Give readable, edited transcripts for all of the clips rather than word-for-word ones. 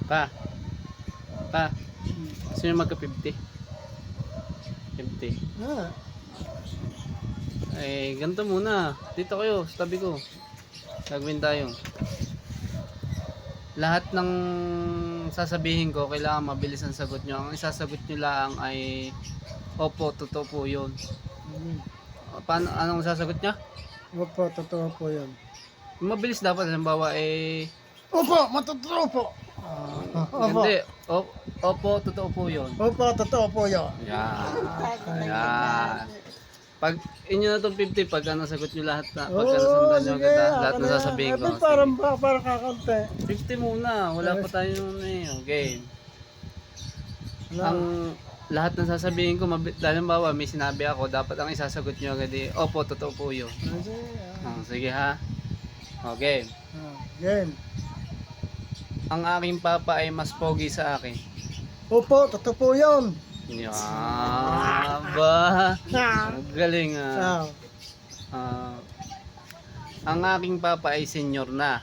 Pa. Pa. Sino magka 50? 50. Ah, Eh, ganito muna. Dito kayo, sa tabi ko. Gagawin tayo. Lahat ng sasabihin ko, kailangan mabilis ang sagot nyo. Ang isasagot nyo lang ay, opo, totoo po yun. Paano, anong sasagot nyo? opo, totoo po yan. Mabilis dapat, halimbawa Opo, matotoo po. Opo. hindi, opo, totoo po yun. Opo, totoo po yan. Yan. Yan. Pag inyo na itong 50, pag ano sagot nyo lahat na, pag ano sundan nyo agad na, lahat na sasabihin ko. Parang kakante. 50 muna, wala pa tayo nun okay. Ang lahat ng sasabihin ko, halimbawa may sinabi ako, dapat ang isasagot nyo agad opo, totoo po yun. Sige ha. Okay. Game. Ang aking papa ay mas pogi sa akin. Opo, totoo po yan. Yan ba? Ang galing ang aking papa ay senior na.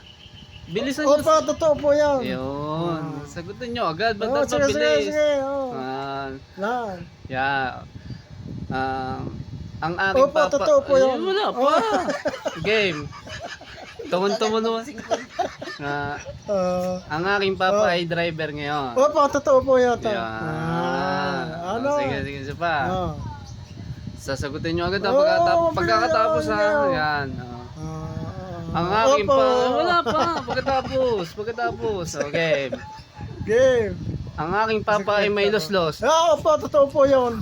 Bilisan nyo. Opo, totoo po yan. Yun. Sagutin nyo agad. Ba't Oh, dapat sige, mabilis? sige. Lan. Yeah. Ang aking Opo, papa... totoo po Ay, yun. wala pa. Game. Tumun-tumun naman. Ang aking papa ay driver ngayon. Opo, totoo po yan. Yan. Ano? Sige, isa pa. Ah. Sasagutin nyo agad ha, Oo, pagkakatapos ha. bilisan. Yan. Ang aking Opo. wala pa. Pagkatapos. Okay. Game. Ang aking papa ay may los-los. Opo, totoo po yun.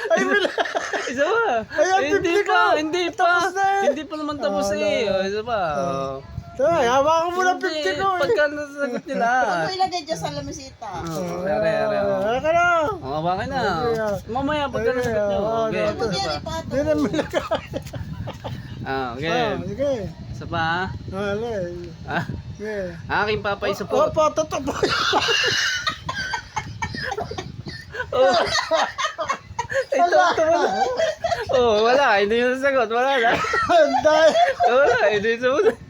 Ay, Isa pa. Ayan, Hindi 50 pa. ko. Hindi pa. Tapos na eh. Hindi pa naman tapos Isa pa. Tay, hawakan mo ng 50 Hindi, ko. pagka nasagot nila. Huwag mo ilagay dyan sa lamisita. Ka na. Hawakan na. Mamaya pagka nasagot nyo. Okay. Ito. Isa pa. Hindi na malakay. Okay. Sige. Isa pa ha. Alay. Ah, Sige. aking papa ay support. Opo, totoo po yun. Oh, wala. Hindi yung sagot. Wala na. Dahil. Wala. Hindi yung sagot.